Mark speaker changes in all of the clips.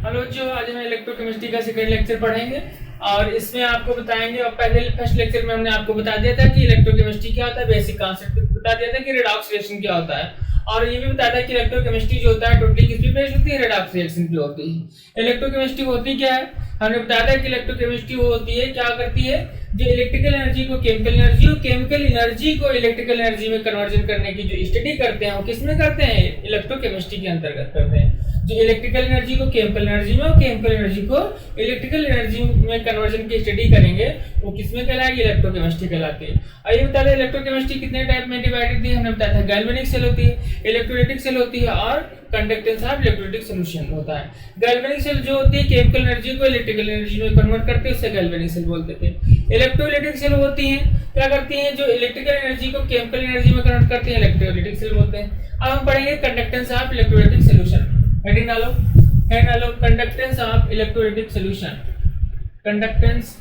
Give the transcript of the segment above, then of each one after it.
Speaker 1: Hello जो आज हम इलेक्ट्रोकेमिस्ट्री का सेकंड लेक्चर पढ़ेंगे और इसमें आपको बताएंगे। और पहले फर्स्ट लेक्चर में हमने आपको बता दिया था कि इलेक्ट्रोकेमिस्ट्री क्या होता है, बेसिक कॉन्सेप्ट बता दिया था कि रेडॉक्स रिएक्शन क्या होता है, और ये भी बताया था कि इलेक्ट्रोकेमिस्ट्री जो होता है टोटली किस पे बेस्ड होती है, रेडॉक्स रिएक्शन पे होती है। इलेक्ट्रोकेमिस्ट्री होती क्या है, हमने बताया था कि इलेक्ट्रोकेमिस्ट्री होती है क्या करती है, जो इलेक्ट्रिकल एनर्जी को केमिकल एनर्जी और केमिकल एनर्जी को इलेक्ट्रिकल एनर्जी में कन्वर्जन करने की जो स्टडी करते हैं वो किस में करते हैं, इलेक्ट्रोकेमिस्ट्री के अंतर्गत करते हैं। जो इलेक्ट्रिकल एनर्जी को केमिकल एनर्जी में और केमिकल एनर्जी को इलेक्ट्रिकल एनर्जी में कन्वर्जन की स्टडी करेंगे वो किसमें कहलाएगी, इलेक्ट्रोकेमिस्ट्री कहलाती है। आइए बता दें इलेक्ट्रोकेमिस्ट्री कितने टाइप में डिवाइडेड थी, हमने बताया था गैल्वेनिक सेल होती है, इलेक्ट्रोलाइटिक सेल होती है और कंडक्टेंस ऑफ इलेक्ट्रोलाइटिक सॉल्यूशन होता है। गैल्वेनिक सेल जो होती है केमिकल एनर्जी को इलेक्ट्रिकल एनर्जी में कन्वर्ट करते हैं, उससे गैल्वेनिक सेल बोलते थे। इलेक्ट्रोलाइटिक सेल होती हैं क्या करती हैं, जो इलेक्ट्रिकल एनर्जी को केमिकल एनर्जी में कन्वर्ट करती है, इलेक्ट्रोलाइटिक सेल बोलते हैं। अब हम पढ़ेंगे conductance of electrolytic solution. Heading डालो conductance of electrolytic solution. Conductance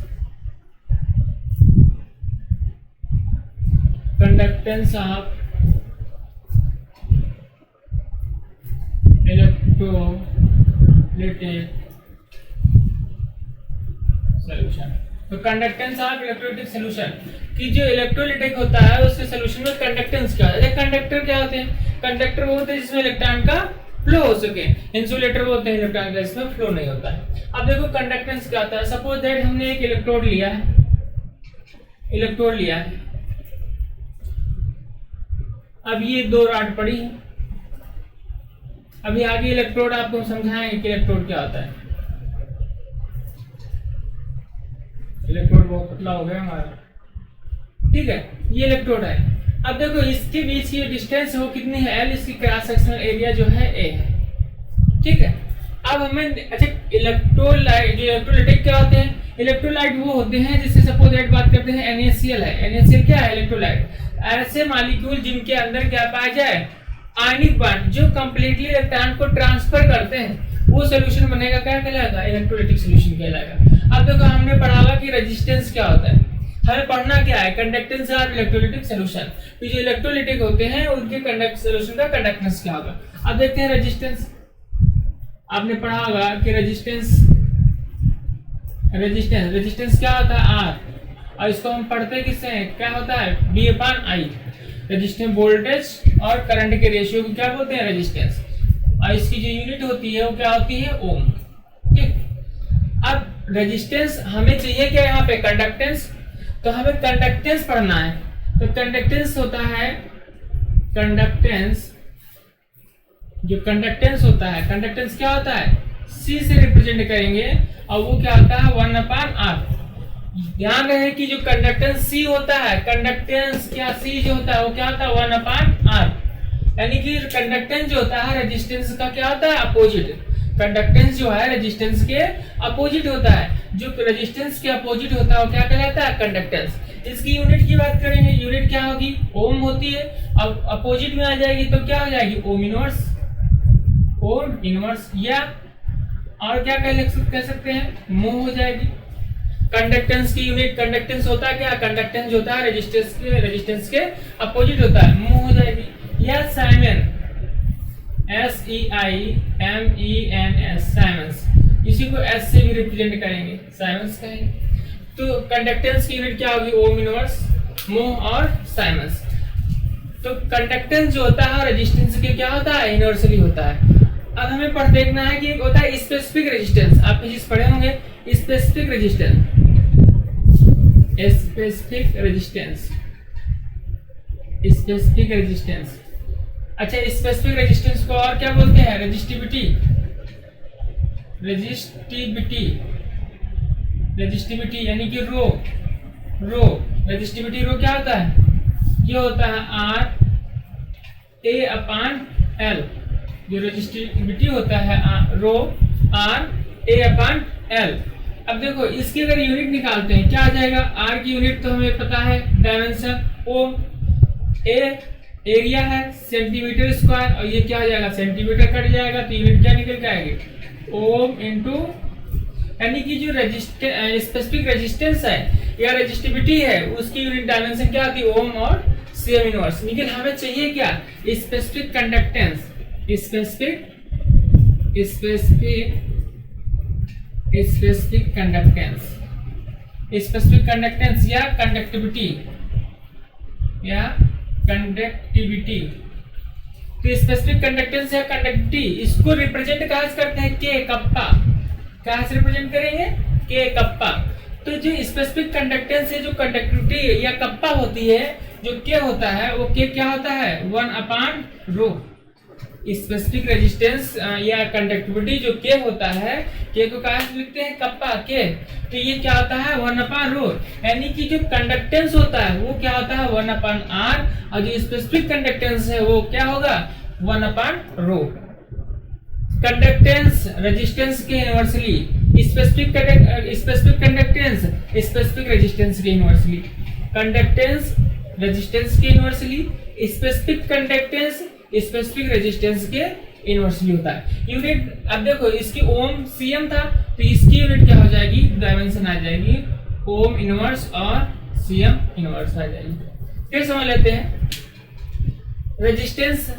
Speaker 1: of electrolytic solution. तो कंडक्टेंस ऑफ इलेक्ट्रोलाइटिक सॉल्यूशन कि जो इलेक्ट्रोलाइटिक होता है उसके सॉल्यूशन में कंडक्टेंस क्या है। कंडक्टर क्या होते हैं, कंडक्टर वो होते हैं जिसमें इलेक्ट्रॉन का फ्लो हो सके, इंसुलेटर वो होते हैं इलेक्ट्रॉन का इसमें फ्लो नहीं होता है। अब देखो कंडक्टेंस क्या होता है, सपोज दैट हमने एक इलेक्ट्रोड लिया है, अब ये दो रॉड पड़ी है। अभी आगे इलेक्ट्रोड आपको समझाएंगे कि इलेक्ट्रोड क्या होता है। इलेक्ट्रोड बहुत पतला हो गया हमारा, ठीक है, ये इलेक्ट्रोड है। अब देखो इसके बीच की डिस्टेंस वो कितनी है, L, इसकी क्रॉस सेक्शनल एरिया जो है A है, ठीक है। अब हमें अच्छा इलेक्ट्रोलाइट, जो इलेक्ट्रोलाइटिक क्या होते हैं, इलेक्ट्रोलाइट वो होते हैं जिससे सपोज दैट बात करते हैं NaCl है। NaCl क्या है, इलेक्ट्रोलाइट। ऐसे मॉलिक्यूल जिनके अंदर क्या पाया जाए, आयनिक बॉन्ड जो कंप्लीटली इलेक्ट्रॉन को ट्रांसफर करते हैं, वो सॉल्यूशन बनेगा, क्या कहलाएगा, इलेक्ट्रोलाइटिक सॉल्यूशन कहलाएगा। अब देखो हमने पढ़ा होगा कि रेजिस्टेंस क्या होता है, हमें पढ़ना क्या है, कंडक्टेंस ऑफ इलेक्ट्रोलाइटिक सॉल्यूशन। तो जो इलेक्ट्रोलाइटिक होते हैं उनके कंडक्ट सॉल्यूशन का कंडक्टेंस क्या होगा। अब देखते हैं रेजिस्टेंस। आपने पढ़ा होगा कि रेजिस्टेंस क्या होता है, R, और इसको हम पढ़ते हैं किससे, क्या होता है, V/I। रेजिस्टेंस वोल्टेज और करंट के रेशियो को क्या बोलते हैं, रेजिस्टेंस, और इसकी जो यूनिट होती है वो क्या होती है, ओम, ठीक। अब रेजिस्टेंस हमें चाहिए क्या, यहाँ पे कंडक्टेंस, तो हमें कंडक्टेंस पढ़ना है। तो कंडक्टेंस होता है, कंडक्टेंस क्या होता है, C से रिप्रेजेंट करेंगे और वो क्या होता है 1/R। ध्यान रहे कि जो कंडक्टेंस C होता है, कंडक्टेंस क्या C जो होता है वो क्या होता है 1/R, यानी कि कंडक्टेंस जो होता है रेजिस्टेंस का क्या होता है, अपोजिट। कंडक्टेंस जो है रेजिस्टेंस के अपोजिट होता है, जो रेजिस्टेंस के अपोजिट होता है वो क्या कहलाता है, कंडक्टेंस। इसकी यूनिट की बात करेंगे, यूनिट क्या होगी, ओम होती है। अब अपोजिट में आ जाएगी तो क्या हो जाएगी, ओम इनवर्स, या और क्या कह सकते हैं, मोह हो जाएगी। कंडक्टेंस की यूनिट, कंडक्टेंस होता है क्या, कंडक्टेंस होता है रेजिस्टेंस के अपोजिट होता है, मोह हो जाएगी। या साइमन, SEIMENS, साइमन्स, इसी को S से भी रिप्रेजेंट करेंगे, साइमन्स कहेंगे। तो कंडक्टेंस की यूनिट क्या होगी, ओम इनवर्स, मोह और साइमन्स। तो कंडक्टेंस जो होता है रेजिस्टेंस के क्या होता है, इनवर्सली होता है। अब हमें देखना है कि एक होता है स्पेसिफिक रेजिस्टेंस, आप चीज पढ़े होंगे, स्पेसिफिक रेजिस्टेंस। अच्छा स्पेसिफिक रेजिस्टेंस को और क्या बोलते हैं, रेजिस्टिविटी यानी कि रो। रेजिस्टिविटी रो क्या होता है, ये होता है RA/L। जो रेजिस्टिविटी होता है रो RA/L। अब देखो इसकी अगर यूनिट निकालते हैं क्या आ जाएगा, R की यूनिट तो हमें पता है डायमेंशन, ओम, A एरिया है सेंटीमीटर स्क्वायर, और ये क्या हो जाएगा, सेंटीमीटर कट जाएगा तो यूनिट क्या निकल के आएगी, ओम इनटू, यानी कि जो स्पेसिफिक रेजिस्टेंस है या रेजिस्टिविटी है उसकी यूनिट डायमेंशन क्या आती है, ओम और सेम इनवर्स। लेकिन हमें चाहिए क्या, specific conductance, specific specific conductance, specific conductance या कंडक्टिविटी तो स्पेसिफिक कंडक्टेंस या कंडक्टिविटी इसको रिप्रेजेंट कहाँ से करते हैं, के कप्पा, कहाँ से रिप्रेजेंट करेंगे, के कप्पा। तो जो स्पेसिफिक कंडक्टेंस है, जो कंडक्टिविटी या कप्पा होती है, जो के होता है वो के क्या होता है, 1/ρ। स्पेसिफिक रेजिस्टेंस या कंडक्टिविटी जो के होता है, के को कहाँ से लिखते हैं, कप्पा के, तो ये क्या होता है 1/ρ। यानी कि जो कंडक्टेंस होता है वो क्या होता है 1/r, और जो स्पेसिफिक कंडक्टेंस है वो क्या होगा 1/ρ। कंडक्टेंस रेजिस्टेंस के inversely, specific conductance specific resistance के इनवर्सली, कंडक्टेंस रेजिस्टेंस के inversely, specific conductance specific resistance के इनवर्सली होता है। यूनिट अब देखो, इसकी ओम सीएम था, तो इसकी यूनिट क्या हो जाएगी, डायमेंशन आ जाएगी ओम इनवर्स और सीएम इनवर्स आ जाएगी। फिर समझ लेते हैं रेजिस्टेंस,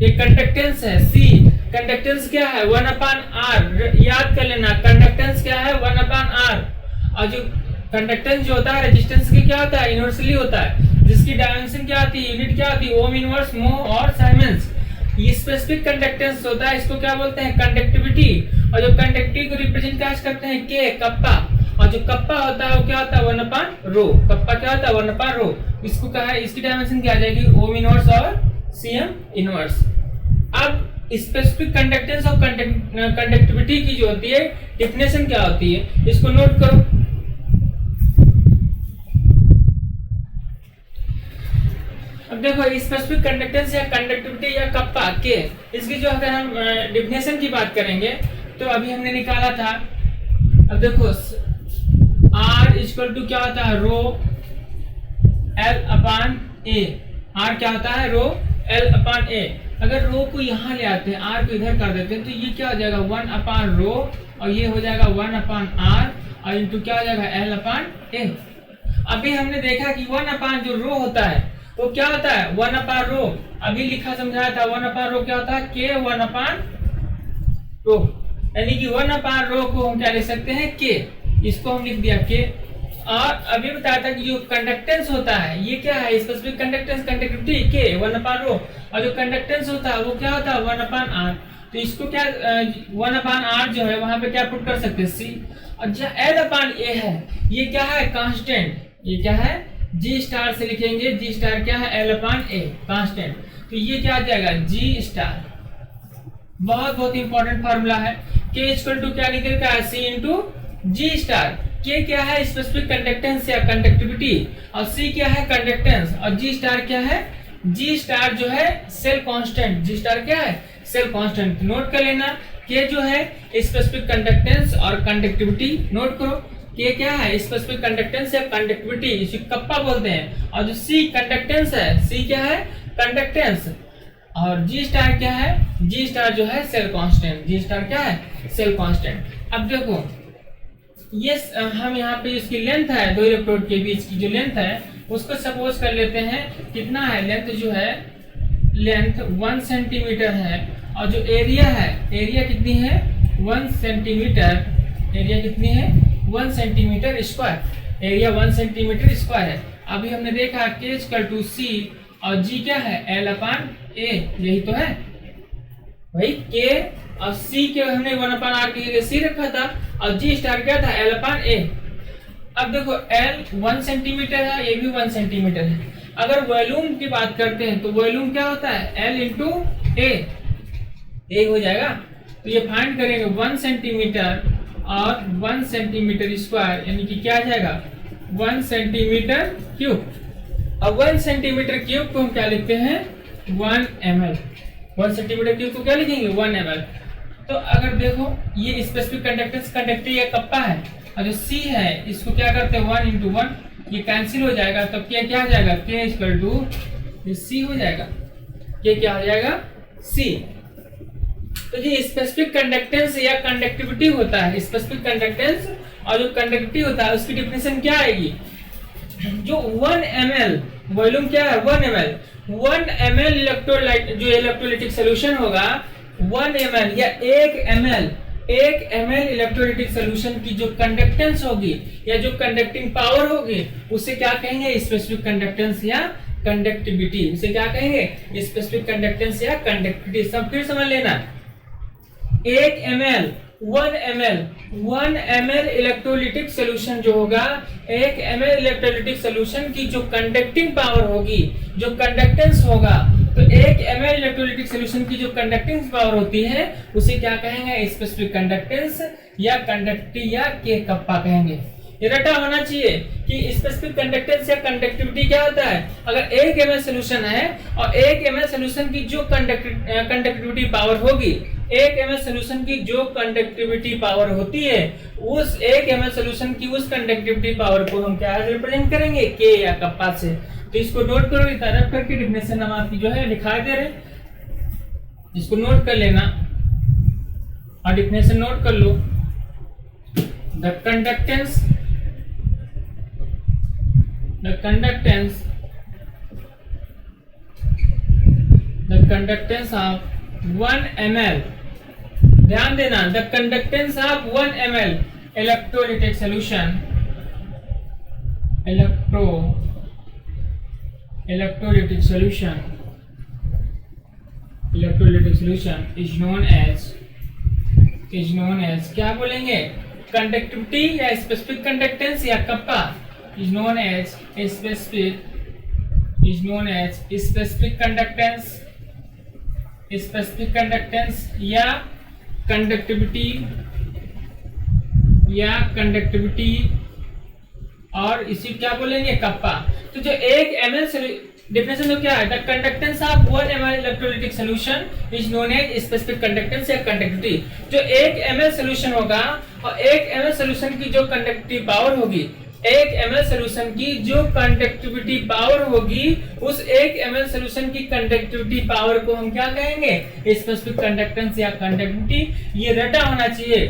Speaker 1: एक कंडक्टेंस है सी, कंडक्टेंस क्या है 1/r, याद कर लेना कंडक्टेंस क्या है 1/r, और जो कंडक्टेंस जो होता है रेजिस्टेंस के क्या होता है इनवर्सली होता है, जिसकी डायमेंशन क्या आती है, यूनिट क्या आती है ओम इनवर्स मो और साइमेंस। ये स्पेसिफिक कंडक्टेंस होता है, इसको क्या बोलते हैं कंडक्टिविटी, और जो कंडक्टिविटी को रिप्रेजेंट कैसे करते हैं के कप्पा, और जो कप्पा होता है वो क्या होता है 1/ρ, कप्पा क्या होता है 1/ρ। इसको क्या है, इसकी डायमेंशन क्या आ जाएगी ओम इनवर्स और सीएम इनवर्स। अब स्पेसिफिक कंडक्टेंस और कंडक्टिविटी की जो होती है डेफिनेशन क्या होती है, इसको नोट करो। अब देखो स्पेसिफिक कंडक्टेंस या कंडक्टिविटी या कप्पा के, इसकी जो अगर हम डेफिनेशन की बात करेंगे तो अभी हमने निकाला था। अब देखो R इक्वल टू क्या होता है रो L/A, R क्या होता है रो L/A। अगर रो को यहाँ ले आते हैं, R को इधर कर देते हैं, तो ये क्या हो जाएगा 1/ρ, और ये हो जाएगा 1/r, और इंटू क्या हो जाएगा L/A। अभी हमने देखा कि 1/ जो रो होता है वो क्या होता है 1/ρ, अभी लिखा समझाया था 1/ρ क्या होता है k 1/ρ, यानी कि 1/ρ को हम क्या लिख सकते हैं k, इसको हम लिख दिया k। और अभी बताया था कि जो कंडक्टेंस होता है ये क्या है स्पेसिफिक कंडक्टेंस कंडक्टिविटी k 1/ρ, और जो कंडक्टेंस होता है वो क्या होता है 1/r, तो इसको क्या 1/r जो है वहां पे क्या पुट कर सकते हैं c। और जो L/A है ये क्या है कांस्टेंट, ये क्या है G स्टार से लिखेंगे, G स्टार क्या है L/A कांस्टेंट, तो ये क्या आ जाएगा G स्टार। बहुत इंपॉर्टेंट फार्मूला है, K इक्वल टू क्या निकल का है C into G star. K क्या है स्पेसिफिक कंडक्टेंस या कंडक्टिविटी, और C क्या है कंडक्टेंस, और G स्टार क्या है, G स्टार जो है सेल कांस्टेंट, G स्टार क्या है सेल कांस्टेंट। नोट कर लेना K जो है स्पेसिफिक कंडक्टेंस और कंडक्टिविटी नोट करो, ये क्या है स्पेसिफिक कंडक्टेंस या कंडक्टिविटी, इसे कप्पा बोलते हैं। और जो C कंडक्टेंस है, C क्या है कंडक्टेंस, और G स्टार क्या है, G स्टार जो है सेल कांस्टेंट, G स्टार क्या है सेल कांस्टेंट। अब देखो ये हम यहाँ पे इसकी लेंथ है दो इलेक्ट्रोड के बीच की जो लेंथ है उसको सपोज कर लेते हैं कितना है, लेंथ जो है लेंथ 1 सेंटीमीटर है, और जो एरिया है, एरिया कितनी है 1 सेंटीमीटर, एरिया कितनी है 1 centimetre square, area 1 centimetre square है। अभी हमने देखा K इक्वल टू C और G क्या है L/A, यही तो है भाई। K और C के हमने 1/r के लिए C रखा था, और G स्टार क्या था L/A। अब देखो L 1 सेंटीमीटर है, ये भी 1 सेंटीमीटर है। अगर वॉल्यूम की बात करते हैं तो वॉल्यूम क्या होता है L इंटू A हो जाएगा। तो ये फाइंड करेंगे 1 सेंटीमीटर और 1 सेंटीमीटर स्क्वायर, यानी कि क्या आ जाएगा 1 सेंटीमीटर क्यूब। अब 1 सेंटीमीटर क्यूब को हम क्या लिखते हैं 1 ml, 1 सेंटीमीटर क्यूब को क्या लिखेंगे 1 ml। तो अगर देखो ये स्पेसिफिक कंडक्टेंस कंडक्टिव या कप्पा है, और जो C है इसको क्या करते हैं 1 इंटू 1, ये कैंसिल हो जाएगा, तब क्या आ जाएगा K इक्वल टू C हो जाएगा, K क्या हो जाएगा C। तो ये स्पेसिफिक कंडक्टेंस या कंडक्टिविटी होता है, स्पेसिफिक कंडक्टेंस और जो कंडक्टिविटी होता है उसकी डिफिनेशन क्या आएगी, जो 1 ml वॉल्यूम क्या है 1 ml इलेक्ट्रोलाइट जो इलेक्ट्रोलाइटिक सॉल्यूशन होगा 1 ml या 1 ml 1 ml इलेक्ट्रोलाइटिक सोल्यूशन की जो कंडक्टेंस होगी या जो कंडक्टिंग पावर होगी उसे क्या कहेंगे? स्पेसिफिक कंडक्टेंस या कंडक्टिविटी। उसे क्या कहेंगे? स्पेसिफिक कंडक्टेंस या कंडक्टिविटी। सब फिर समझ लेना, 1 ml 1 ml इलेक्ट्रोलाइटिक सोल्यूशन जो होगा, 1 ml इलेक्ट्रोलाइटिक सोल्यूशन की जो कंडक्टिंग पावर होगी, जो कंडक्टेंस होगा, तो 1 ml इलेक्ट्रोलाइटिक सोल्यूशन की जो कंडक्टिंग पावर होती है उसे क्या कहेंगे? स्पेसिफिक कंडक्टेंस या कंडक्टिविटी या के कप्पा कहेंगे। ये रटा होना चाहिए कि स्पेसिफिक कंडक्टेंस या कंडक्टिविटी क्या होता है। अगर 1 ml सोल्यूशन है और 1 ml सोल्यूशन की जो कंडक्टिविटी पावर होगी, 1 ml सोल्यूशन की जो कंडक्टिविटी पावर होती है, उस 1 ml सोल्यूशन की उस कंडक्टिविटी पावर को हम क्या रिप्रेजेंट करेंगे? के या कप्पा से। तो इसको नोट करो, इस तरफ करके डेफिनेशन हम आपकी जो है दिखा दे रहे, इसको नोट कर लेना और डेफिनेशन नोट कर लो। द कंडक्टेंस ऑफ 1 ml, ध्यान देना, the conductance of 1 ml electrolytic solution, electrolytic solution is known as क्या बोलेंगे? कंडक्टिविटी या स्पेसिफिक कंडक्टेंस या kappa is known as specific conductance या कंडक्टिविटी और इसी क्या बोलेंगे? कप्पा। तो जो 1 ml डेफिनेशन तो क्या है? The conductance of 1 ml electrolytic solution is known as specific conductance या कंडक्टिविटी। जो 1 ml सोल्यूशन होगा और 1 ml सोल्यूशन की जो कंडक्टिव पावर होगी, 1 ml सोल्यूशन की जो कंडक्टिविटी पावर होगी, उस 1 ml सोल्यूशन की कंडक्टिविटी पावर को हम क्या कहेंगे? स्पेसिफिक कंडक्टेंस या कंडक्टिविटी। ये रटा होना चाहिए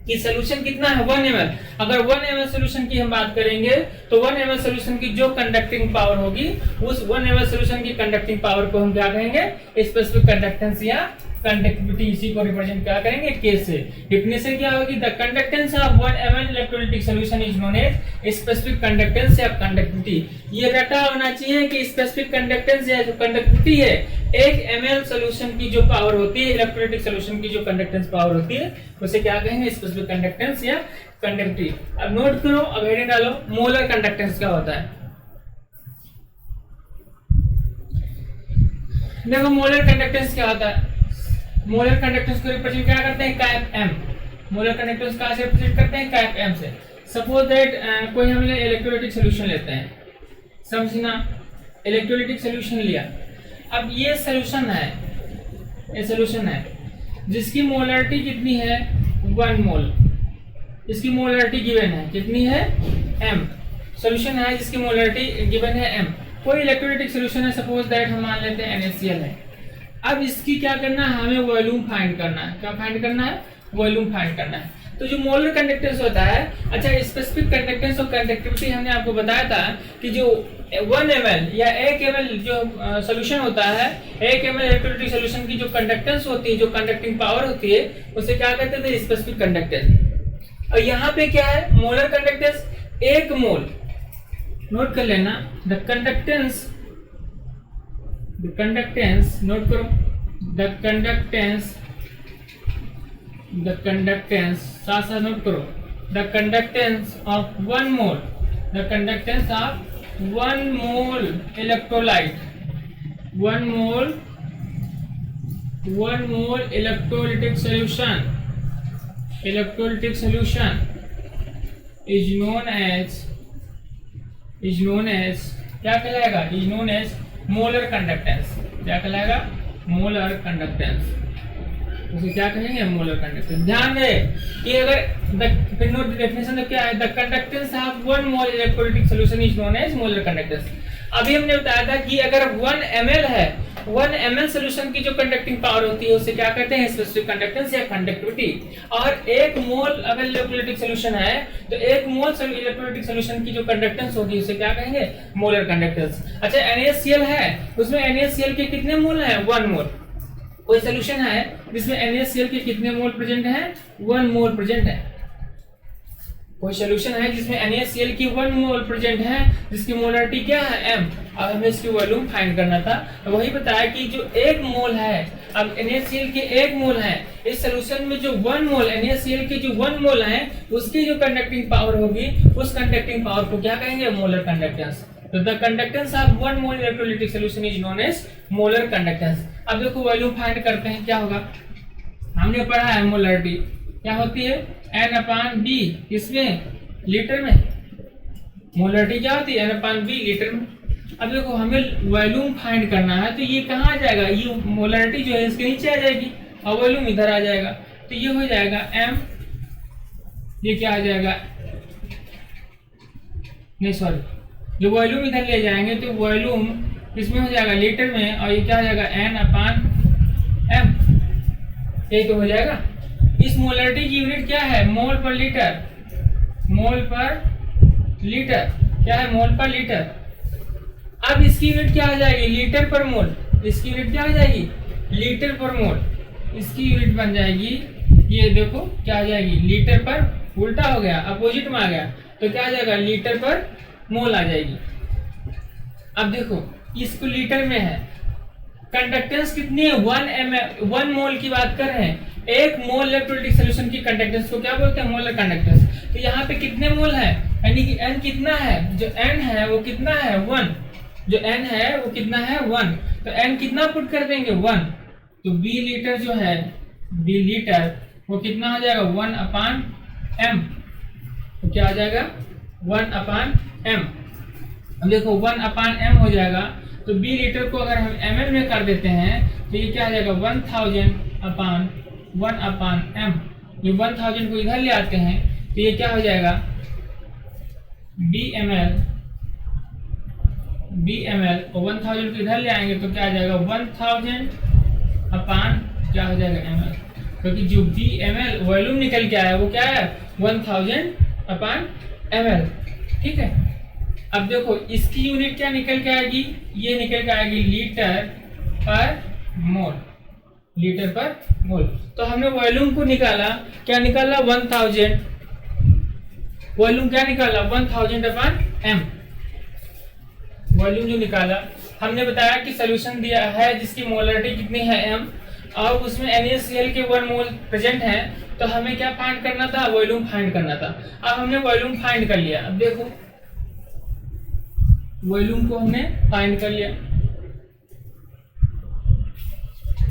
Speaker 1: कि सोल्यूशन कितना है? 1 ml। अगर 1 ml सोल्यूशन की हम बात करेंगे तो 1 ml सोल्यूशन की जो कंडक्टिंग पावर होगी, उस 1 ml सोल्यूशन की कंडक्टिंग पावर को हम क्या कहेंगे? स्पेसिफिक कंडक्टेंस या कंडक्टिविटी। इसी को रिप्रेजेंट क्या करेंगे? के से। डेफिनेशन क्या होगी? The conductance of 1 ml electrolytic solution is known as specific conductance या कंडक्टिविटी। ये रटा होना चाहिए कि स्पेसिफिक कंडक्टेंस या जो कंडक्टिविटी है, 1 ml सोल्यूशन की जो पावर होती है, इलेक्ट्रोलाइटिक सोल्यूशन की जो कंडक्टेंस पावर होती है, उसे क्या कहेंगे? स्पेसिफिक कंडक्टेंस या कंडक्टिविटी। अब नोट करो, अब हेडिंग डालो, मोलर कंडक्टेंस क्या होता है। देखो मोलर कंडक्टेंस क्या होता है। मोलर कंडक्टेंस को रिप्रेजेंट क्या करते हैं? Cap M. मोलर कंडक्टेंस कहाँ से रिप्रेजेंट करते हैं? कैप एम से। सपोज दैट कोई हमने इलेक्ट्रोलाइटिक सोल्यूशन लेते हैं, समझना, इलेक्ट्रोलाइटिक सोल्यूशन लिया। अब ये सोल्यूशन है जिसकी मोलरिटी कितनी है? 1 मोल। इसकी मोलरिटी गिवन है, कितनी है? m। सोल्यूशन है जिसकी मोलरिटी गिवन है m। कोई इलेक्ट्रोलाइटिक सोल्यूशन है, सपोज दैट हम मान लेते हैं NaCl है। अब इसकी क्या करना है? हमें वॉल्यूम फाइंड करना है। क्या फाइंड करना है? वॉल्यूम फाइंड करना है। तो जो मोलर कंडक्टेंस होता है, अच्छा, स्पेसिफिक कंडक्टेंस और कंडक्टिविटी हमने आपको बताया था कि जो 1 ml या 1 ml जो सोल्यूशन होता है, 1 ml इलेक्ट्रोलाइटिक सोल्यूशन की जो कंडक्टेंस होती है, जो कंडक्टिंग पावर होती है, उसे क्या कहते थे? Specific conductance. और यहाँ पे क्या है? मोलर कंडक्टेंस 1 मोल। नोट कर लेना, द कंडक्टेंस नोट करो, द कंडक्टेंस साथ साथ नोट करो, the conductance of 1 mole, the conductance of 1 mole electrolyte, 1 mole electrolytic solution is known as क्या कहलाएगा? is known as molar conductance. क्या कहलाएगा? Molar conductance. उसे क्या कहेंगे? Molar conductance. ध्यान दे कि अगर फिर नोट डेफिनेशन तो क्या है? The conductance of 1 mole electrolytic solution is known as molar conductance. अभी हमने बताया था कि अगर 1 ml है, 1 ml सोल्यूशन की जो कंडक्टिंग पावर होती है उसे क्या कहते हैं? स्पेसिफिक कंडक्टेंस या कंडक्टिविटी। और 1 मोल अगर इलेक्ट्रोलाइटिक सोल्यूशन है तो 1 मोल इलेक्ट्रोलाइटिक सोल्यूशन की जो कंडक्टेंस होगी उसे क्या कहेंगे? Molar conductance. अच्छा, NaCl है, उसमें NaCl के कितने मोल हैं? 1 मोल। कोई सोल्यूशन है जिसमें NaCl के कितने मोल प्रेजेंट हैं? 1 मोल प्रेजेंट है। कोई सोल्यूशन है जिसमें NaCl की 1 मोल प्रेजेंट है, जिसकी मोलरिटी क्या है? m। अब हमें इसकी वॉल्यूम फाइंड करना था। वही बताया कि जो 1 मोल है, अब NaCl के 1 मोल है, इस सोल्यूशन में जो 1 मोल NaCl के जो 1 मोल है उसकी जो कंडक्टिंग पावर होगी, उस कंडक्टिंग पावर को क्या कहेंगे? Molar conductance. तो the conductance of 1 mole electrolytic solution is known as molar conductance. अब देखो वॉल्यूम फाइंड करते हैं, क्या होगा? हमने पढ़ा है मोलरिटी क्या होती है? N/B। इसमें लीटर में मोलरिटी क्या होती है? N/B लीटर में। अब देखो हमें वॉल्यूम फाइंड करना है, तो ये कहाँ आ जाएगा? ये मोलरिटी जो है इसके नीचे आ जाएगी और वॉल्यूम इधर आ जाएगा, तो ये हो जाएगा m, ये क्या आ जाएगा? नहीं सॉरी, जो वॉल्यूम इधर ले जाएंगे तो वॉल्यूम इसमें हो जाएगा लीटर में, और ये क्या हो जाएगा? N/m, यही तो हो जाएगा। इस मोलरिटी की यूनिट क्या है? मोल पर लीटर। मोल पर लीटर क्या है? मोल पर लीटर। अब इसकी यूनिट क्या आ जाएगी? लीटर पर मोल। इसकी यूनिट क्या आ जाएगी? लीटर पर मोल। इसकी यूनिट बन जाएगी, ये देखो क्या आ जाएगी? लीटर पर, उल्टा हो गया, अपोजिट में आ गया, तो क्या आ जाएगा? लीटर पर मोल आ जाएगी। अब देखो इसको लीटर में है, कंडक्टेंस कितनी है? 1 मोल की बात कर रहे हैं। 1 मोल इलेक्ट्रोलाइटिक सॉल्यूशन की कंडक्टेंस को क्या बोलते हैं? Molar conductance. तो यहाँ पे कितने मोल है? यानी कि n कितना है? जो n है वो कितना है? 1। जो n है वो कितना है? 1। तो n कितना पुट कर देंगे? 1। तो b लीटर जो है, b लीटर वो कितना हो जाएगा? 1/m। तो क्या आ जाएगा? 1/m। अब देखो 1/m हो जाएगा, तो b लीटर को अगर हम ml में कर देते हैं तो ये क्या आ जाएगा? 1000/1/m। ये 1000 को इधर ले आते हैं तो ये क्या हो जाएगा? bml और 1000 को इधर ले आएंगे तो क्या आ जाएगा? 1000 अपान क्या हो जाएगा? ml, क्योंकि जो bml वॉल्यूम निकल के आया वो क्या है? 1000/ml। ठीक है। अब देखो इसकी यूनिट क्या निकल के आएगी? ये निकल के आएगी लीटर पर मोल। लीटर पर मोल। तो हमने वॉल्यूम को निकाला, क्या निकाला? 1000। वॉल्यूम क्या निकाला? 1000/m। वॉल्यूम जो निकाला, हमने बताया कि सॉल्यूशन दिया है जिसकी मोलरिटी कितनी है? m, और उसमें NaCl के 1 मोल प्रेजेंट है, तो हमें क्या फाइंड करना था? वॉल्यूम फाइंड करना था। अब हमने वॉल्यूम फाइंड कर लिया। अब देखो वॉल्यूम को हमने फाइंड कर लिया।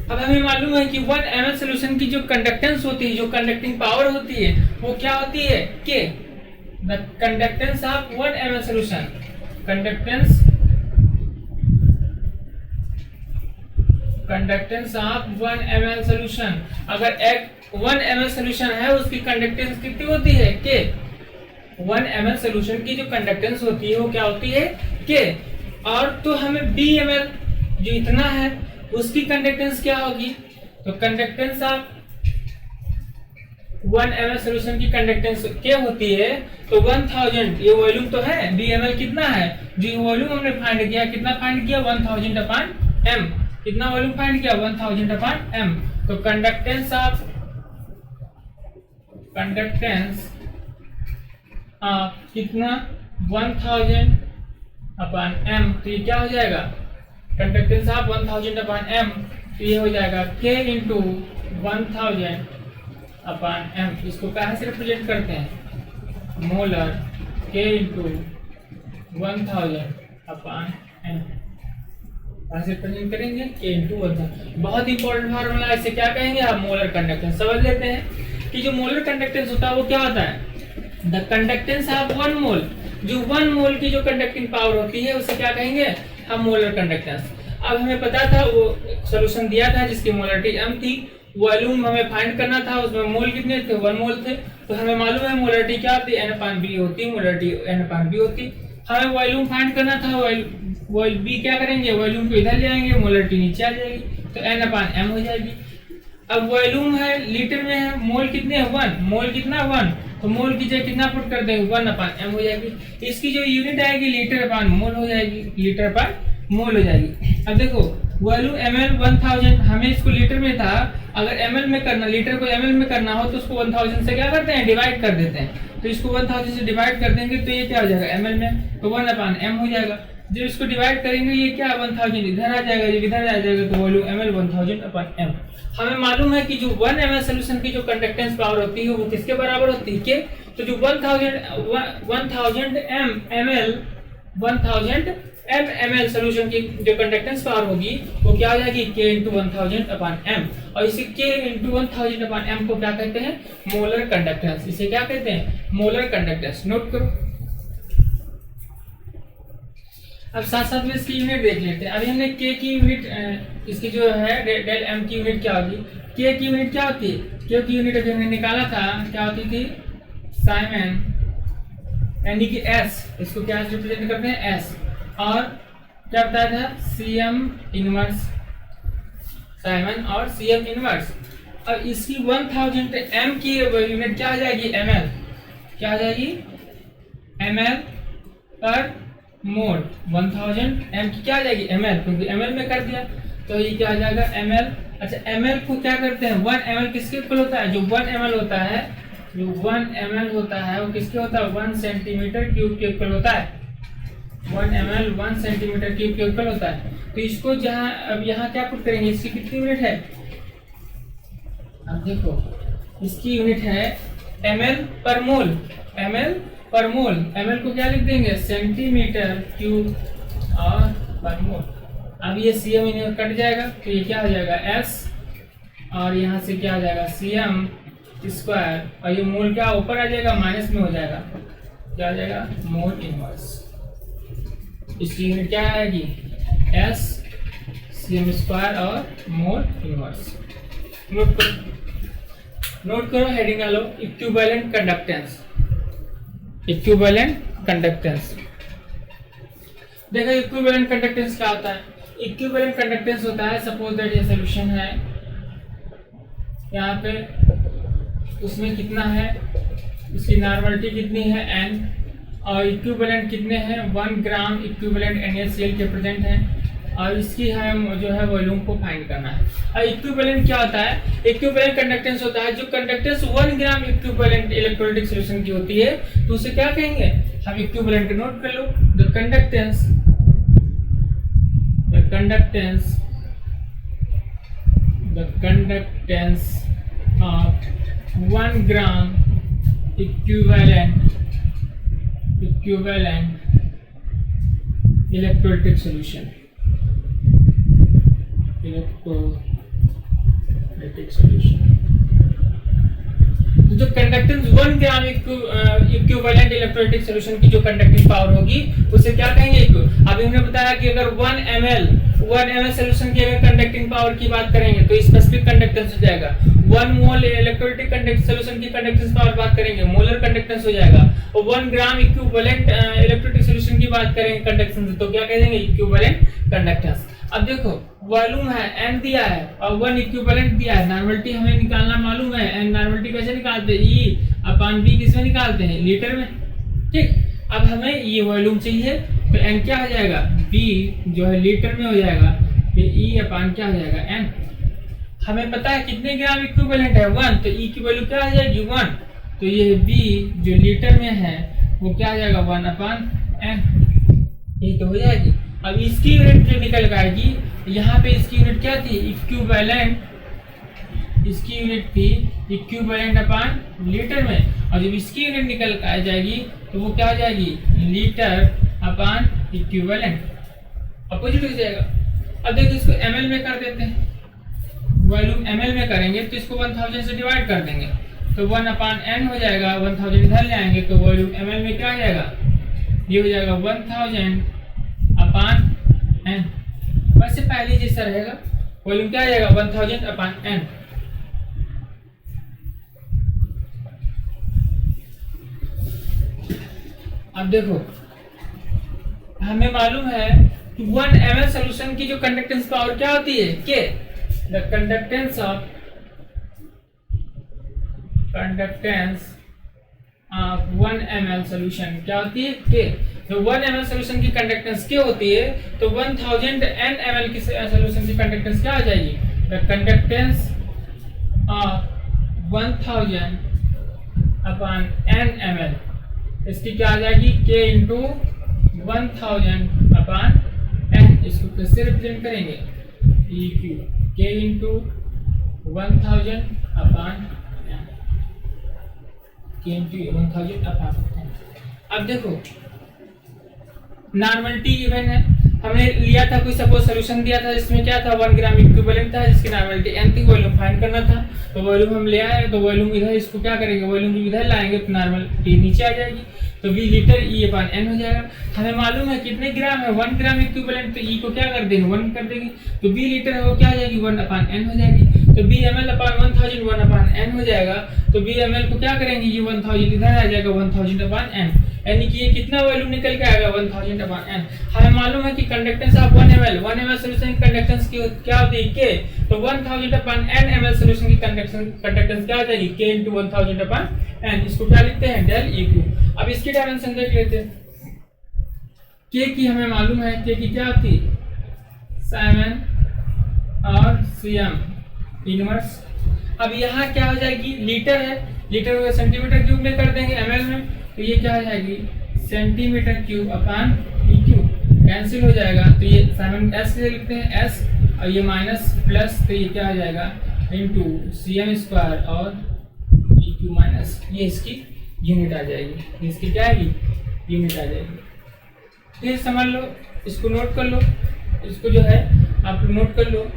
Speaker 1: अब हमें मालूम है कि 1 ml सॉल्यूशन की जो कंडक्टेंस होती है, जो कंडक्टिंग पावर होती है, वो क्या होती है? K। The conductance of 1 ml solution, conductance of 1 ml solution, अगर 1 ml सॉल्यूशन है उसकी कंडक्टेंस कितनी होती है? K। 1 ml सॉल्यूशन की जो कंडक्टेंस होती है वो क्या होती है? K। और तो हमें bml जो इतना है उसकी कंडक्टेंस क्या होगी? तो कंडक्टेंस ऑफ 1 ml सॉल्यूशन की कंडक्टेंस क्या होती है? तो 1000, ये वॉल्यूम तो है, bml कितना है? जो वॉल्यूम हमने फाइंड किया, कितना फाइंड किया? 1000/m। कितना वॉल्यूम फाइंड किया? 1000/m। तो कंडक्टेंस कितना? 1000/m। तो ये क्या हो जाएगा? कंडक्टेंस ऑफ 1000/m, तो ये हो जाएगा K × 1000/m। इसको कहाँ से रिप्रेजेंट करते हैं? Molar K × 1000/m। कहाँ से रिप्रेजेंट करेंगे? K × 1000। बहुत इंपॉर्टेंट फार्मूला है, इसे क्या कहेंगे? आप मोलर कंडक्टेंस। समझ लेते हैं कि जो मोलर कंडक्टेंस होता है वो क्या होता है? द कंडक्टेंस ऑफ 1 मोल, जो 1 मोल की जो कंडक्टिंग पावर होती है उसे क्या कहेंगे? हम मोलर कंडक्टेंस। अब हमें पता था, वो सॉल्यूशन दिया था जिसकी मोलरिटी m थी, वॉल्यूम हमें फाइंड करना था, उसमें मोल कितने थे? 1 मोल थे। तो हमें मालूम है मोलरिटी क्या होती है? N/B होती, मोलरिटी N/B होती। हमें वॉल्यूम फाइंड करना था, b क्या करेंगे? वॉल्यूम को इधर ले आएंगे, मोलरिटी नीचे आ जाएगी, तो N/m हो जाएगी। अब वॉल्यूम है लीटर में है, मोल कितने हैं? 1। मोल कितना? 1। तो मोल की जगह कितना पुट कर देंगे? 1/m हो जाएगी। इसकी जो यूनिट आएगी लीटर/मोल हो जाएगी, लीटर/मोल हो जाएगी। अब देखो वॉल्यूम ml 1000, हमें इसको लीटर में था, अगर ml में करना, लीटर को ml में करना हो तो उसको 1000 से क्या करते हैं, डिवाइड कर देते हैं। तो इसको 1000 से डिवाइड कर देंगे तो ये क्या हो जाएगा ml में, तो 1/m हो जाएगा। जब इसको डिवाइड करेंगे ये क्या 1000 इधर आ जाएगा, जब इधर आ जाएगा तो वॉल्यूम ml 1000/m। हमें मालूम है कि जो 1 ml सोल्यूशन की जो कंडक्टेंस पावर होती है वो किसके बराबर होती है, के। तो जो 1000 ml सोल्यूशन की जो कंडक्टेंस पावर होगी वो क्या हो जाएगी, k × 1000/m। और इसी k × 1000/m को क्या कहते हैं, मोलर कंडक्टेंस। इसे क्या कहते हैं, मोलर कंडक्टेंस। नोट करो। अब साथ साथ में इसकी यूनिट देख लेते हैं। अभी हमने k की यूनिट, इसकी जो है डेल m की यूनिट क्या होगी, k की यूनिट क्या होती है, k की यूनिट अभी हमने निकाला था, क्या होती थी, साइमन, यानी कि s, इसको क्या रिप्रेजेंट करते हैं, s। और क्या बताया था, सीएम इनवर्स, साइमन और सीएम इनवर्स। अब इसकी 1000 m की यूनिट क्या आ जाएगी, ml, क्या आ जाएगी, ml पर मोल। 1000 m की क्या आ जाएगी, ml, क्योंकि ml में कर दिया तो ये क्या आ जाएगा, ml। अच्छा, ml को क्या करते हैं, 1 ml किसके इक्वल होता है, जो 1 ml होता है, जो 1 ml होता है वो किसके होता है, 1 सेंटीमीटर क्यूब के इक्वल होता है। 1 ml 1 सेंटीमीटर क्यूब के इक्वल होता है। तो इसको जहां, अब यहाँ क्या पुट करेंगे, इसकी कितनी यूनिट है, अब देखो इसकी यूनिट है ml पर मोल, ml पर मोल। ml को क्या लिख देंगे, सेंटीमीटर क्यूब और पर मोल। अब ये cm इन्हें कट जाएगा तो ये क्या हो जाएगा, s, और यहाँ से क्या आ जाएगा, cm स्क्वायर, और ये मोल क्या ऊपर आ जाएगा, माइनस में हो जाएगा, क्या आ जाएगा, मोल इनवर्स। इसकी यूनिट क्या आएगी, s, cm स्क्वायर और मोल इनवर्स। नोट करो, हेडिंग डालो, इक्विवेलेंट कंडक्टेंस। इक्विवेलेंट कंडक्टेंस, देखो इक्विवेलेंट कंडक्टेंस क्या होता है। इक्विवेलेंट कंडक्टेंस होता है, सपोज दैट ये सॉल्यूशन है, यहाँ पे उसमें कितना है, उसकी नॉर्मलिटी कितनी है, n, और इक्विवेलेंट कितने हैं, 1 ग्राम इक्विवेलेंट NaCl के प्रेजेंट हैं, और इसकी है जो है वॉल्यूम को फाइंड करना है। और इक्विवेलेंट क्या होता है, इक्विवेलेंट कंडक्टेंस होता है जो conductance 1 gram equivalent electrolytic solution की होती है, तो उसे क्या कहेंगे, हम इक्विवेलेंट नोट कर लो, the conductance of 1 gram equivalent electrolytic solution, तो जो conductance 1 gram equivalent electrolytic solution की जो कंडक्टिंग पावर होगी उसे क्या कहेंगे। अभी हमने बताया कि अगर 1 ml सॉल्यूशन की अगर कंडक्टिंग पावर की बात करेंगे तो स्पेसिफिक कंडक्टेंस हो जाएगा। 1 मोल इलेक्ट्रोलाइटिक सॉल्यूशन की कंडक्टेंस पावर बात करेंगे, मोलर कंडक्टेंस हो जाएगा। और 1 ग्राम इक्विवेलेंट इलेक्ट्रोलाइटिक सॉल्यूशन की बात करेंगे कंडक्टेंस, तो क्या कहेंगे, इक्विवेलेंट कंडक्टेंस। अब देखो वॉल्यूम है, n दिया है और 1 इक्विवेलेंट दिया है, नॉर्मलिटी हमें निकालना मालूम है, n नॉर्मलिटी कैसे निकालते हैं, E/V किसमें निकालते हैं, लीटर में, ठीक। अब हमें ये वॉल्यूम चाहिए तो n क्या हो जाएगा, V जो है लीटर में हो जाएगा, फिर E/ क्या हो जाएगा, n। हमें पता है कितने ग्राम इक्विवेलेंट है, 1, तो E की वैल्यू क्या आ जाएगी, 1, तो ये V जो लीटर में है वो क्या आ जाएगा, 1/n, ये तो हो जाएगी। अब इसकी यूनिट जो निकल आएगी, यहाँ पे इसकी यूनिट क्या थी, इक्विवेलेंट, इसकी यूनिट थी इक्विवेलेंट/लीटर में, और जब इसकी यूनिट निकल आ जाएगी तो वो क्या हो जाएगी, लीटर/इक्विवेलेंट, अपोजिट हो जाएगा। अब देखिए इसको ml में कर देते हैं, वॉल्यूम ml में करेंगे तो इसको 1000 से डिवाइड कर देंगे तो 1/n हो जाएगा, 1000 इधर ले आएंगे तो वॉल्यूम ml में क्या आ जाएगा, ये हो जाएगा 1000/n, वैसे पहले जैसा रहेगा, वॉल्यूम क्या आ जाएगा, 1000/n। अब देखो हमें मालूम है कि 1 ml सॉल्यूशन की जो कंडक्टेंस पावर क्या होती है, K, the conductance 1 ml solution क्या होती है के। तो 1 ml सोल्यूशन की कंडक्टेंस क्या होती है, तो 1000 n ml की सोल्यूशन की कंडक्टेंस क्या आ जाएगी, the conductance of 1000 upon n ml इसकी क्या आ जाएगी k इंटू 1000 अपॉन n। इसको कैसे रिप्रेजेंट करेंगे, EQ k into 1000 upon k into 1000 upon n। अब देखो नॉर्मलिटी गिवन है, हमने लिया था कोई सपोज सोल्यूशन दिया था जिसमें क्या था 1 ग्राम इक्विवेलेंट था जिसकी नॉर्मलिटी n थी, वॉल्यूम फाइंड करना था। तो वॉल्यूम हम ले आए, तो वॉल्यूम इधर इसको क्या करेंगे, वॉल्यूम इधर लाएंगे तो नॉर्मलिटी नीचे आ जाएगी, तो v litre E upon n हो जाएगा। हमें मालूम है कितने ग्राम है 1 ग्राम इक्विवेलेंट, तो E को क्या कर देंगे 1 कर देंगे, तो v लीटर है वो क्या आ जाएगी 1 अपॉन n हो जाएगी। तो b ml upon 1000 1 upon n हो जाएगा, तो b ml को क्या करेंगे ये 1000 इधर आ जाएगा 1000 अपॉन n, यानी कि ये कितना वॉल्यूम निकल के आएगा 1000 अपॉन n। हमें मालूम है कि कंडक्टेंस ऑफ 1 ml सॉल्यूशन की कंडक्टेंस की क्या होती है k, तो 1000 अपॉन n ml सॉल्यूशन की कंडक्टेंस क्या आ जाएगी k into 1000 अपॉन n। इसको क्या लिखते हैं डेल EQ। अब इसकी डायमेंशन देख लेते हैं, k की हमें मालूम है k की क्या होती है साइमन और cm इनवर्स। अब यहाँ क्या हो जाएगी, लीटर है, लीटर को सेंटीमीटर क्यूब में कर देंगे ml में, तो ये क्या हो जाएगी centimetre cube upon EQ cancel हो जाएगा, तो ये साइमन s से लिखते हैं s और ये माइनस प्लस, तो ये क्या हो जाएगा इनटू cm स्क्वायर और EQ माइनस, ये इसकी यूनिट आ जाएगी, इसकी क्या आएगी यूनिट आ जाएगी। फिर समझ लो, इसको नोट कर लो, इसको जो है आप नोट कर लो,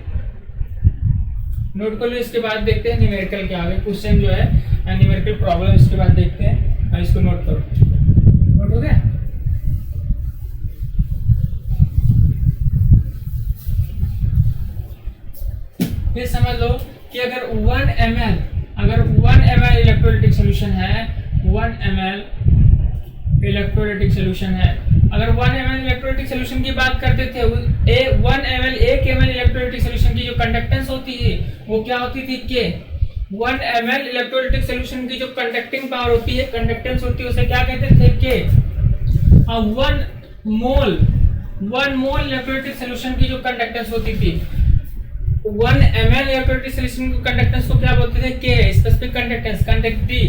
Speaker 1: इसके बाद देखते हैं न्यूमेरिकल क्या आगे क्वेश्चन जो है न्यूमेरिकल प्रॉब्लम, इसके बाद देखते हैं। और इसको नोट करो, नोट हो गया। फिर समझ लो कि अगर 1 ml इलेक्ट्रोलाइटिक सॉल्यूशन है, 1 ml इलेक्ट्रोलाइटिक सॉल्यूशन है, अगर 1 ml इलेक्ट्रोलाइटिक सॉल्यूशन की बात करते थे, 1 ml इलेक्ट्रोलाइटिक सॉल्यूशन की जो कंडक्टेंस होती है वो क्या होती थी k। 1 ml इलेक्ट्रोलाइटिक सॉल्यूशन की जो कंडक्टिंग पावर होती है, कंडक्टेंस होती है, उसे क्या कहते थे k। और 1 मोल इलेक्ट्रोलाइटिक सॉल्यूशन की जो कंडक्टेंस होती थी, 1 ml इलेक्ट्रोलाइटिक सॉल्यूशन की कंडक्टेंस को क्या बोलते थे k, स्पेसिफिक कंडक्टेंस कंडक्टिविटी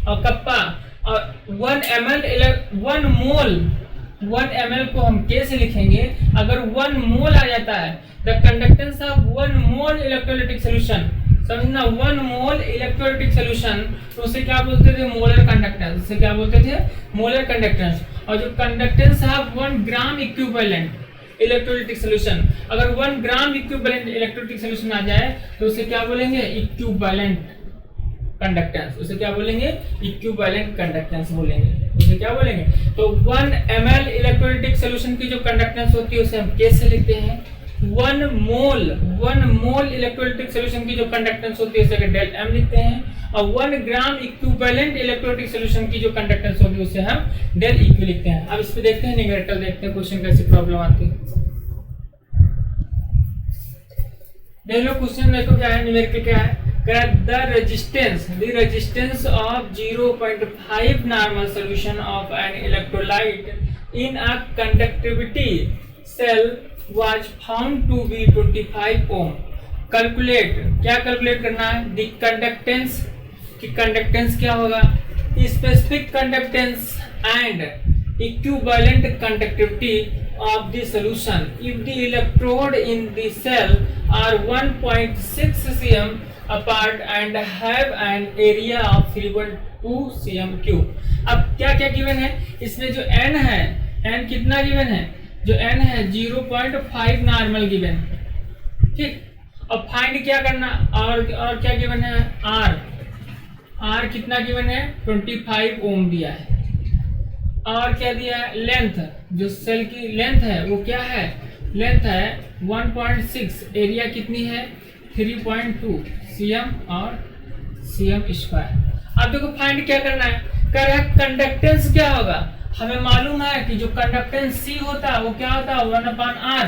Speaker 1: और कप्पा। और 1 ml को हम k से लिखेंगे, अगर 1 मोल आ जाता है the conductance of 1 mole electrolytic solution, समझना 1 मोल इलेक्ट्रोलाइटिक सॉल्यूशन, तो उसे क्या बोलते थे मोलर कंडक्टेंस, उसे क्या बोलते थे मोलर कंडक्टेंस। और जो conductance of 1 gram equivalent electrolytic solution, अगर 1 ग्राम इक्विवेलेंट इलेक्ट्रोलाइटिक सॉल्यूशन आ जाए तो उसे क्या बोलेंगे इक्विवेलेंट कंडक्टेंस, उसे क्या बोलेंगे इक्विवेलेंट कंडक्टेंस बोलेंगे, उसे क्या बोलेंगे। तो 1 ml इलेक्ट्रोलाइटिक सॉल्यूशन की जो कंडक्टेंस होती है उसे हम k से लिखते हैं। 1 मोल इलेक्ट्रोलाइटिक सॉल्यूशन की जो कंडक्टेंस होती है उसे डेल m लिखते हैं। और 1 ग्राम इक्विवेलेंट इलेक्ट्रोलाइटिक सॉल्यूशन की जो कंडक्टेंस होगी उसे हम डेल EQ लिखते हैं। अब इस पे देखते हैं न्यूमेरिकल, देखते हैं क्वेश्चन कैसी प्रॉब्लम आती है। देख लो क्वेश्चन देखो क्या है, न्यूमेरिकल क्या है, the resistance of 0.5 normal solution of an electrolyte in a conductivity cell was found to be 25 ohm। Calculate, क्या कैलकुलेट करना है, द कंडक्टेंस की कंडक्टेंस क्या होगा, specific conductance and equivalent conductivity of the solution if the electrode in the cell are 1.6 cm apart and have an area of 3.2 cm cube। अब क्या क्या given है इसमें, जो n है, n कितना गिवन है, जो n है 0.5 नॉर्मल गिवन, ठीक। अब फाइंड क्या करना, और क्या गिवन है r कितना गिवन है 25 ओम दिया है, और क्या दिया है लेंथ, जो सेल की लेंथ है वो क्या है, लेंथ है 1.6, एरिया कितनी है 3.2 cm और cm स्क्वायर। अब देखो फाइंड क्या करना है, कर रहा है कंडक्टेंस क्या होगा, हमें मालूम है कि जो कंडक्टेंस C होता है वो क्या होता है 1/r।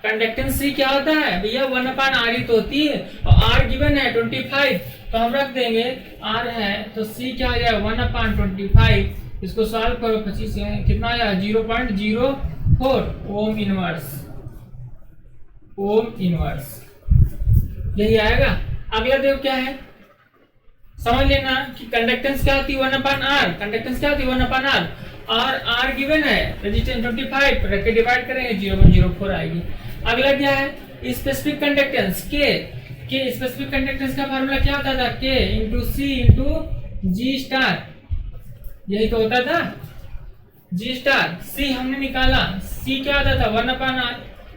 Speaker 1: कंडक्टेंस C क्या होता है भैया 1/r ही तो होती है, और r गिवन है 25, तो हम रख देंगे R है तो C क्या आ जाएगा 1/25, इसको सॉल्व करो 25 से कितना आया 0.04 ओम इनवर्स यही आएगा। अगला देखो क्या है, समझ लेना कि कंडक्टेंस क्या होती है 1/R, कंडक्टेंस क्या होती है 1/R, और R गिवन है रेजिस्टेंस 25 रख के डिवाइड करेंगे 0.04 आएगी। अगला क्या है स्पेसिफिक कंडक्टेंस के स्पेसिफिक कंडक्टेंस का फार्मूला क्या होता था K into C into G star, यही तो होता था G स्टार। C हमने निकाला, C क्या होता था 1/R,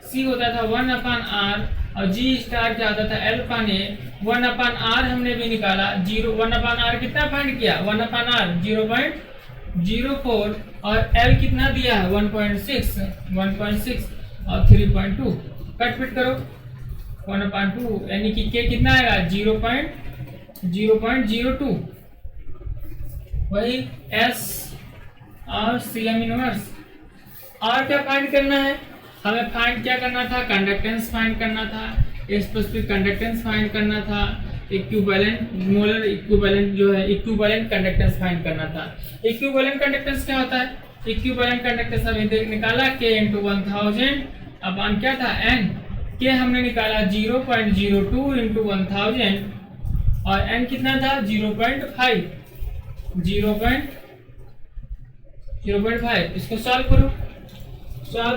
Speaker 1: C होता था 1/R और G स्टार क्या होता था L/A 1/R हमने भी निकाला 1/R कितना फाइंड किया 1/R 0.04 और L कितना दिया है 1.6 और 3.2 कट फिट करो 1/2 यानी कि K कितना आएगा 0.02 वही S और Cm इनवर्स। और क्या फाइंड करना है, हमें फाइंड क्या करना था कंडक्टेंस फाइंड करना था, स्पेसिफिक कंडक्टेंस फाइंड करना था, इक्विवेलेंट मोलर इक्विवेलेंट जो है इक्विवेलेंट कंडक्टेंस फाइंड करना था। इक्विवेलेंट कंडक्टेंस क्या होता है, इक्विवेलेंट कंडक्टेंस हमने निकाला K इंटू 1000 अपन क्या था N, K हमने निकाला 0.02 इंटू 1000 और N कितना था 0.5, इसको सॉल्व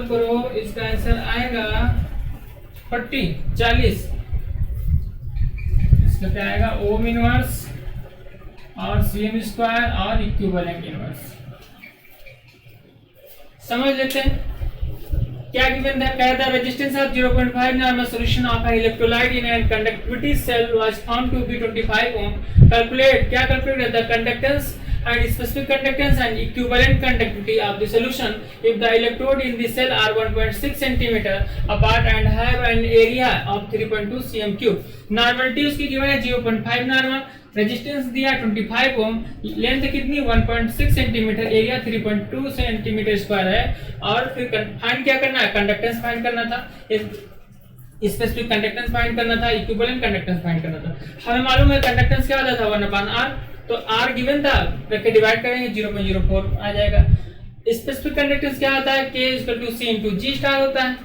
Speaker 1: करो इसका आंसर आएगा 40 इसका क्या आएगा ओम इनवर्स और Cm स्क्वायर और इक्विवेलेंट इनवर्स। समझ लेते हैं क्या गिवन था, कहा था resistance of 0.5 normal solution of an electrolyte in an conductivity cell was found to be 25 ohm. Calculate क्या calculate the conductance and specific conductance and equivalent conductivity of the solution if the electrode in the cell are 1.6 cm apart and have an area of 3.2 cm cube। Normality उसकी given है 0.5 normal, resistance दिया 25 ओम, length कितनी 1.6 centimetre, area 3.2 centimetre square है। और फिर find क्या करना है कंडक्टेंस फाइंड करना था, स्पेसिफिक कंडक्टेंस फाइंड करना था, इक्विवेलेंट कंडक्टेंस फाइंड करना था। हमें मालूम है कंडक्टेंस क्या होता था 1/R, तो R गिवन था करके डिवाइड करेंगे 0.04 आ जाएगा। स्पेसिफिक कंडक्टेंस क्या होता है K = C * G स्टार होता है।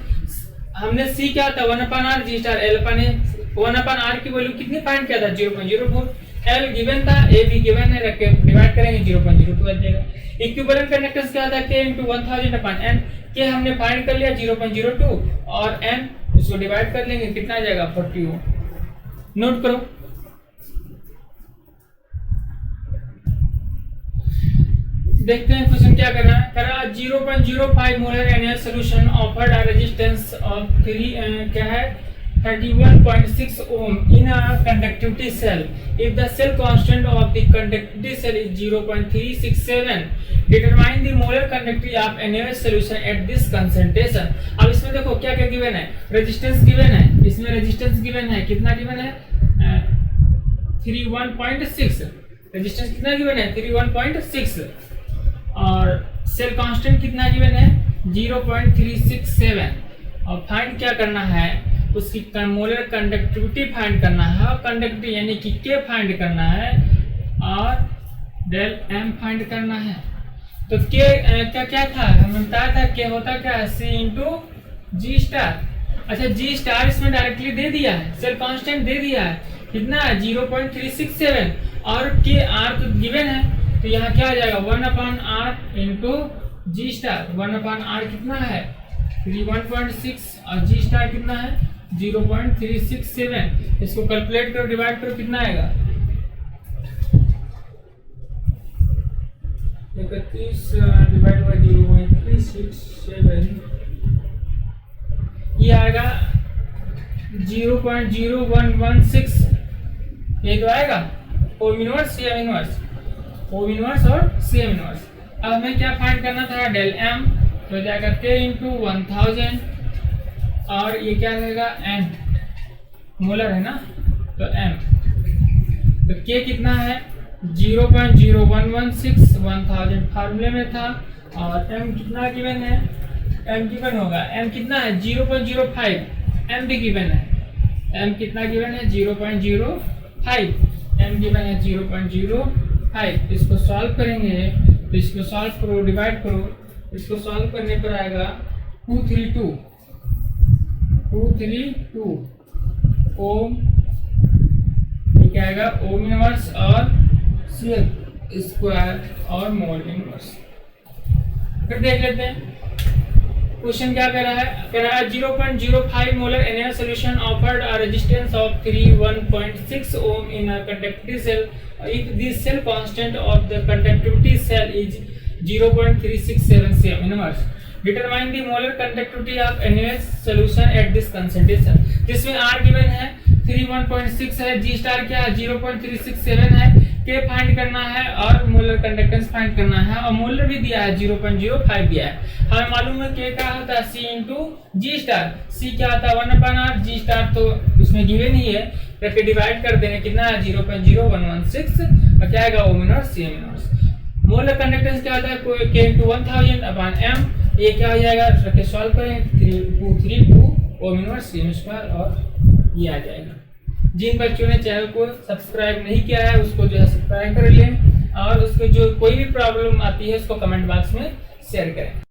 Speaker 1: हमने C क्या था 1/R G star L/A 1/R की वैल्यू कितनी फाइंड किया था 0.04, L गिवन था A भी गिवन है रख के डिवाइड करेंगे 0.02 आ जाएगा। इक्विवेलेंट कंडक्टेंस क्या होता है K * 1000/N, K हमने फाइंड कर लिया 0.02 और N उसको डिवाइड कर लेंगे कितना आ जाएगा 40 ओम। नोट करो देखते हैं क्वेश्चन क्या करना है, करा 0.05 molar NL solution offered a resistance of 31.6 ohm in a conductivity cell if the cell constant of the conductivity cell is 0.367 determine the molar conductivity of NaOH solution at this concentration। अब इसमें देखो क्या क्या given है, resistance given है, इसमें resistance given है कितना गिवन है 31.6, रेजिस्टेंस कितना गिवन है 31.6 और सेल कांस्टेंट कितना गिवन है 0.367 और फाइंड क्या करना है उसकी मोलर कंडक्टिविटी फाइंड करना है और कंडक्टिविटी यानी कि K फाइंड करना है और डेल M फाइंड करना है। तो K क्या क्या था हमने बताया था K होता क्या है C * G स्टार। अच्छा G स्टार इसमें डायरेक्टली दे दिया है, सेल कांस्टेंट दे दिया है कितना है 0.367 और K R तो गिवन है तो यहाँ क्या आ जाएगा 1/R * G स्टार। 1/R कितना है 31.6 और G स्टार कितना है 0.367, इसको कैलकुलेट करो डिवाइड करो कितना आएगा 31 डिवाइड बाय 0.367 ये आएगा 0.0116, ये तो आएगा ओम इनवर्स Cm इनवर्स, ओम इनवर्स और Cm इनवर्स। अब हमें क्या फाइंड करना था डेल M, तो जाएगा K * 1000 और ये क्या रहेगा N मोलर है ना तो M, तो K कितना है 0.0116 1000 फार्मूले में था और M कितना गिवन है, M गिवन होगा M कितना है 0.05, M भी गिवन है, M कितना गिवन है 0.05 m गिवन है 0.05। इसको सॉल्व करेंगे तो इसको सॉल्व करो, डिवाइड करो, इसको सॉल्व करने पर आएगा 232 ओम, ये क्या आएगा ओम इनवर्स और CL स्क्वायर और मोल इनवर्स। फिर देख लेते हैं क्वेश्चन क्या कह रहा है 0.05 molar NaOH solution offered a resistance of 1.6 ohm in a conductivity cell if the cell constant of the conductivity cell is 0.367 cm inverse. Determine the molar conductivity of NaOH solution at this concentration, जिसमें R given है 1.6 है, G star क्या है 0.367 है, K find करना है और molar conductance find करना है और मोलर भी दिया है 0.05 दिया है। हमें मालूम है K क्या होता है C into G star, C क्या होता है 1/R, G स्टार तो इसमें गिवन ही है, करके डिवाइड कर देंगे कितना है 0.0116 और क्या आएगा ohm inverse CM inverse. Molar conductance क्या होता है K इंटू 1000/m, ये क्या हो जाएगा रख के सॉल्व करें 232 ओम इनवर्स CM स्क्वायर और ये आ जाएगा। जिन बच्चों ने चैनल को सब्सक्राइब नहीं किया है उसको जो है सब्सक्राइब कर लें और उसको जो कोई भी प्रॉब्लम आती है उसको कमेंट बॉक्स में शेयर करें।